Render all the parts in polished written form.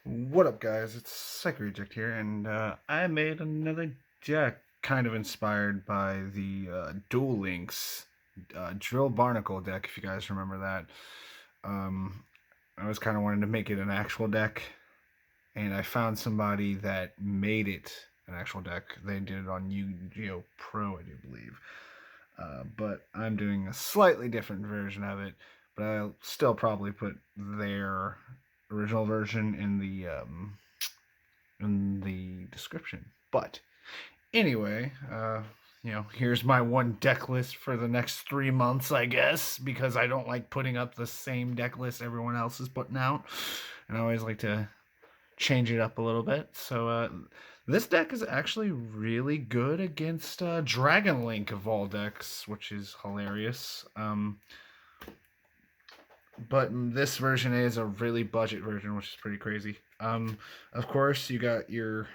What up, guys? It's Reject here, and I made another deck kind of inspired by the Duel Links Drill Barnacle deck, if you guys remember that. Um, I was kind of wanting to make it an actual deck, and I found somebody that made it an actual deck. They did it on Yu-Gi-Oh! Pro, I do believe. But I'm doing a slightly different version of it, but I'll still probably put their original version in the description. But anyway, here's my one deck list for the next 3 months, I guess, because I don't like putting up the same deck list everyone else is putting out, and I always like to change it up a little bit. So this deck is actually really good against Dragon Link of all decks, which is hilarious. But this version is a really budget version, which is pretty crazy. Of course, you got your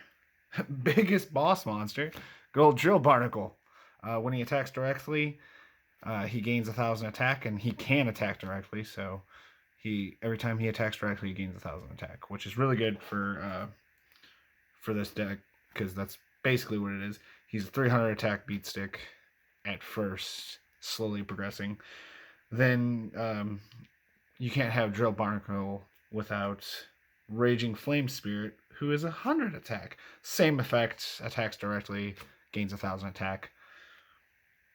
biggest boss monster, good old Drill Barnacle. When he attacks directly, he gains 1,000 attack, and he can attack directly. So every time he attacks directly, he gains 1,000 attack, which is really good for this deck because that's basically what it is. He's a 300 attack beat stick at first, slowly progressing. Then you can't have Drill Barnacle without Raging Flame Spirit, who is 100 attack. Same effect, attacks directly, gains 1,000 attack.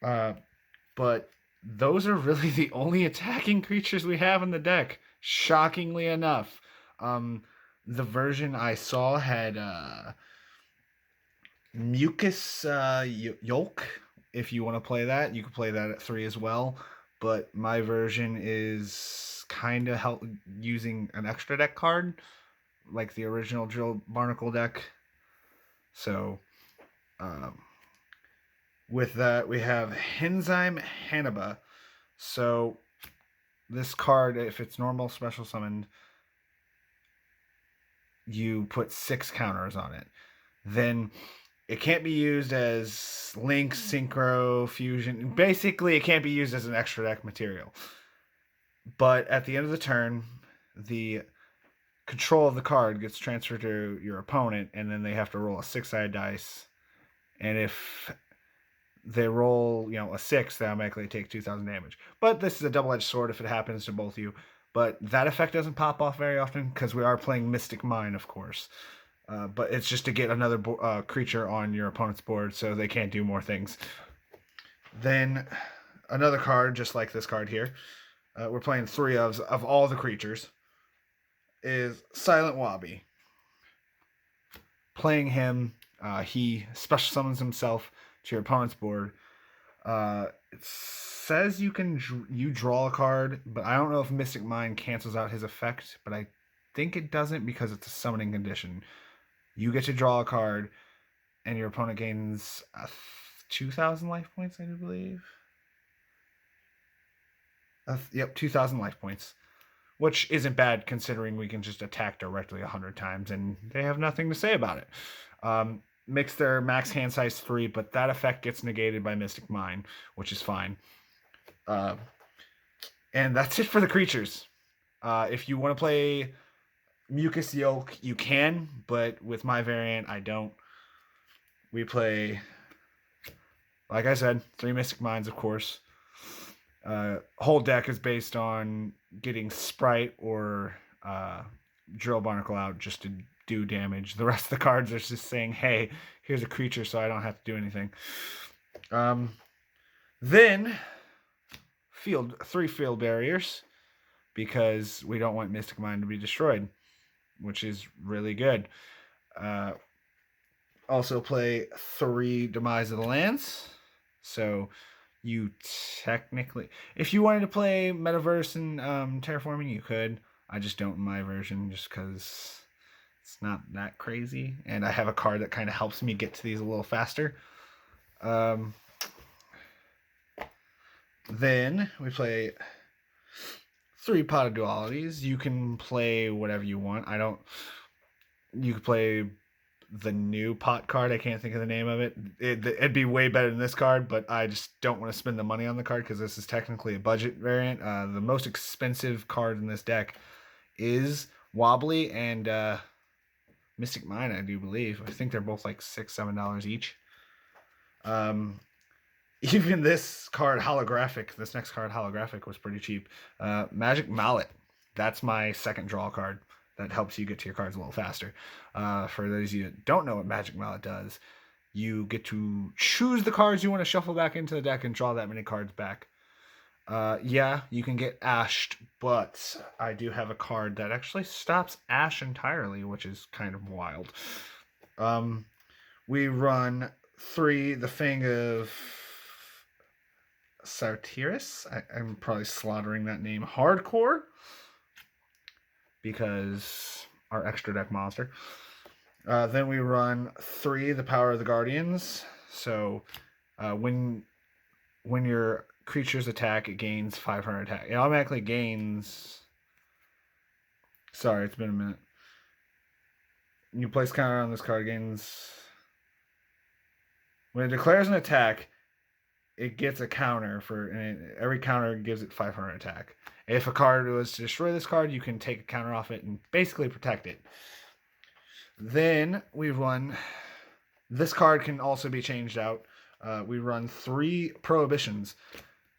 But those are really the only attacking creatures we have in the deck, shockingly enough. The version I saw had Mucus Yolk. If you want to play that, you can play that at 3 as well. But my version is kind of using an extra deck card, like the original Drill Barnacle deck. So, with that, we have Henzyme Hannibal. So, this card, if it's normal special summoned, you put 6 counters on it. Then it can't be used as Link, Synchro, Fusion. Basically, it can't be used as an extra deck material. But at the end of the turn, the control of the card gets transferred to your opponent, and then they have to roll a 6-sided dice. And if they roll, a 6, they automatically take 2,000 damage. But this is a double-edged sword if it happens to both of you. But that effect doesn't pop off very often because we are playing Mystic Mine, of course. But it's just to get another creature on your opponent's board so they can't do more things. Then another card, just like this card here, we're playing 3 of all the creatures, is Silent Wabi. Playing him, he special summons himself to your opponent's board. It says you draw a card, but I don't know if Mystic Mine cancels out his effect, but I think it doesn't because it's a summoning condition. You get to draw a card, and your opponent gains 2,000 life points, I do believe. Yep, 2,000 life points, which isn't bad considering we can just attack directly 100 times, and they have nothing to say about it. Makes their max hand size 3, but that effect gets negated by Mystic Mine, which is fine. And that's it for the creatures. If you want to play Mucus Yolk, you can, but with my variant, I don't. We play, like I said, 3 Mystic Mines, of course. Whole deck is based on getting Sprite or Drill Barnacle out just to do damage. The rest of the cards are just saying, hey, here's a creature so I don't have to do anything. Then, 3 field barriers, because we don't want Mystic Mine to be destroyed, which is really good. Also play 3 Demise of the Lands. So you technically, if you wanted to play Metaverse and Terraforming, you could. I just don't in my version just because it's not that crazy. And I have a card that kind of helps me get to these a little faster. Then we play 3 Pot of Dualities. You can play whatever you want. You could play the new pot card. I can't think of the name of it. It'd be way better than this card, but I just don't want to spend the money on the card because this is technically a budget variant. The most expensive card in this deck is Wobbly, and Mystic Mine, I do believe. I think they're both like $6-7 each. Even this next card holographic was pretty cheap. Magic Mallet. That's my second draw card. That helps you get to your cards a little faster. For those of you that don't know what Magic Mallet does, you get to choose the cards you want to shuffle back into the deck and draw that many cards back. Yeah, you can get ashed, but I do have a card that actually stops ash entirely, which is kind of wild. We run 3, the Fang of Sartiris. I'm probably slaughtering that name hardcore because our extra deck monster. Then we run 3, the Power of the Guardians. So when your creatures attack, it gains 500 attack. It automatically gains... Sorry, it's been a minute. You place counter on this card, gains... When it declares an attack, it gets a counter for... And every counter gives it 500 attack. If a card was to destroy this card, you can take a counter off it and basically protect it. Then we run... This card can also be changed out. We run 3 prohibitions.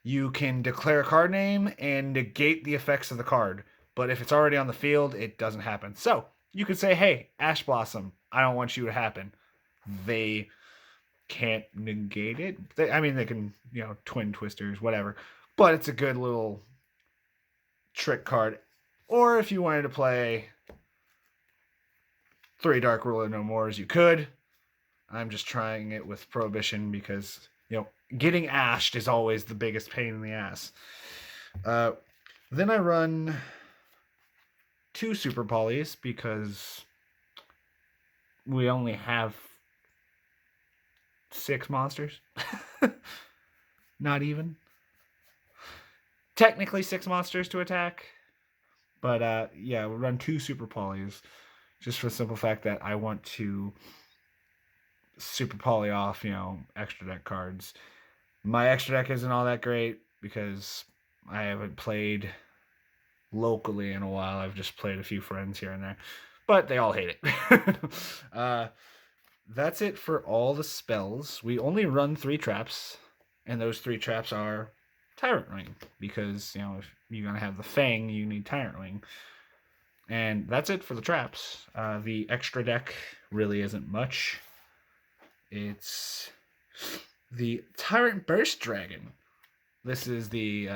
You can declare a card name and negate the effects of the card. But if it's already on the field, it doesn't happen. So you could say, hey, Ash Blossom, I don't want you to happen. They can't negate it. They can, Twin Twisters, whatever. But it's a good little trick card. Or if you wanted to play 3 Dark Ruler No Mores, you could. I'm just trying it with Prohibition because, getting ashed is always the biggest pain in the ass. Then I run 2 Super Polys because we only have 6 monsters. Not even. Technically 6 monsters to attack. But, we run 2 Super Polys just for the simple fact that I want to super poly off, extra deck cards. My extra deck isn't all that great because I haven't played locally in a while. I've just played a few friends here and there, but they all hate it. That's it for all the spells. We only run 3 traps, and those 3 traps are Tyrant Ring because, if you're going to have the Fang, you need Tyrant Ring. And that's it for the traps. The extra deck really isn't much. It's the Tyrant Burst Dragon. This is the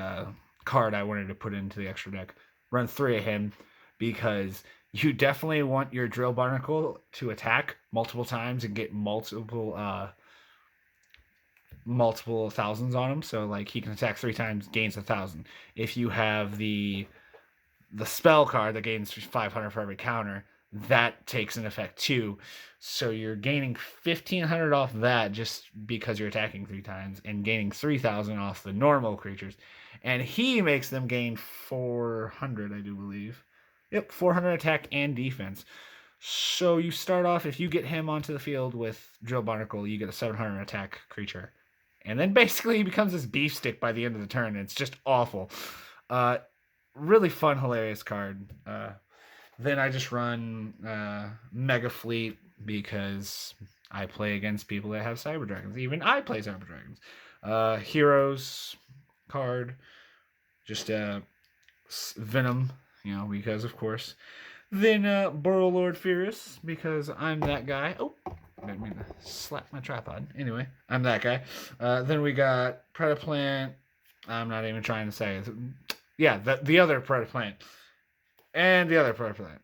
card I wanted to put into the extra deck. Run 3 of him because you definitely want your Drill Barnacle to attack multiple times and get multiple thousands on him. So he can attack 3 times, gains 1,000. If you have the spell card that gains 500 for every counter, that takes an effect too. So you're gaining 1,500 off that just because you're attacking 3 times and gaining 3,000 off the normal creatures. And he makes them gain 400, I do believe. Yep, 400 attack and defense. So you start off, if you get him onto the field with Drill Barnacle, you get a 700 attack creature. And then basically he becomes this beef stick by the end of the turn. It's just awful. Really fun, hilarious card. Then I just run Mega Fleet because I play against people that have Cyber Dragons. Even I play Cyber Dragons. Heroes card. Just Venom, because of course. Then Burrow Lord Furious because I'm that guy. Oh, I didn't mean to slap my tripod. Anyway, I'm that guy. Then we got Predaplant. I'm not even trying to say it. Yeah, the other Predaplant. And the other Predaplant.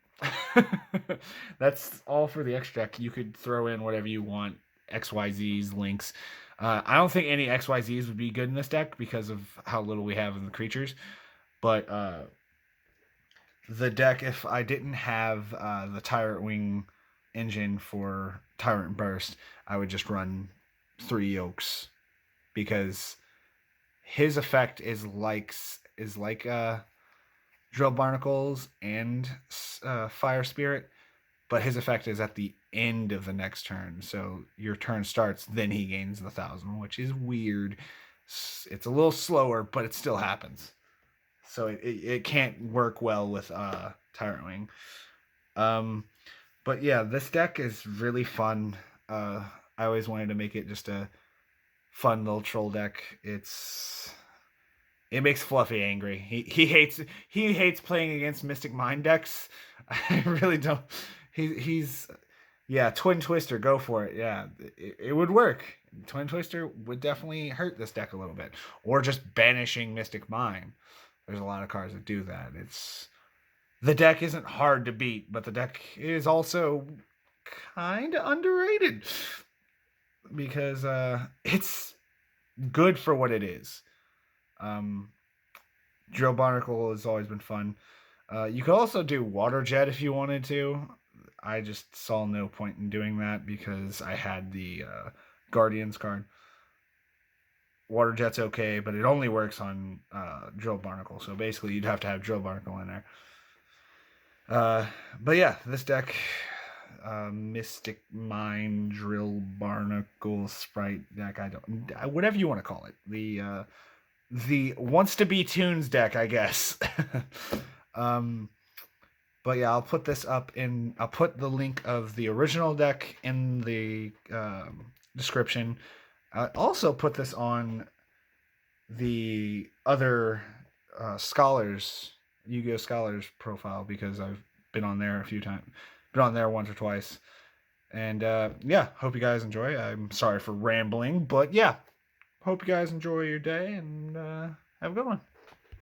That's all for the extra deck. You could throw in whatever you want. XYZs, links. I don't think any XYZs would be good in this deck because of how little we have in the creatures. But the deck, if I didn't have the Tyrant Wing engine for Tyrant Burst, I would just run 3 Yokes because his effect is like Drill Barnacles and Fire Spirit, but his effect is at the end of the next turn. So your turn starts, then he gains the 1,000, which is weird. It's a little slower, but it still happens. So it can't work well with Tyrant Wing. But yeah, this deck is really fun. I always wanted to make it just a fun little troll deck. It makes Fluffy angry. He hates playing against Mystic Mind decks. I really don't. He's yeah, Twin Twister, go for it. Yeah, it would work. Twin Twister would definitely hurt this deck a little bit, or just banishing Mystic Mind. There's a lot of cards that do that. It's the deck isn't hard to beat, but the deck is also kind of underrated because it's good for what it is. Um, Drill Barnacle has always been fun. You could also do Water Jet if you wanted to. I just saw no point in doing that because I had the Guardians card. Water Jet's okay, but it only works on Drill Barnacle. So basically, you'd have to have Drill Barnacle in there. But yeah, this deck, Mystic Mind, Drill Barnacle, Sprite deck. I don't, whatever you want to call it. The wants to be tunes deck, I guess. um, but yeah, I'll put this up in. I'll put the link of the original deck in the description. I'll also put this on the other scholars Yu-Gi-Oh scholars profile because I've been on there a few times, been on there once or twice, and yeah, hope you guys enjoy. I'm sorry for rambling, but yeah, hope you guys enjoy your day and have a good one.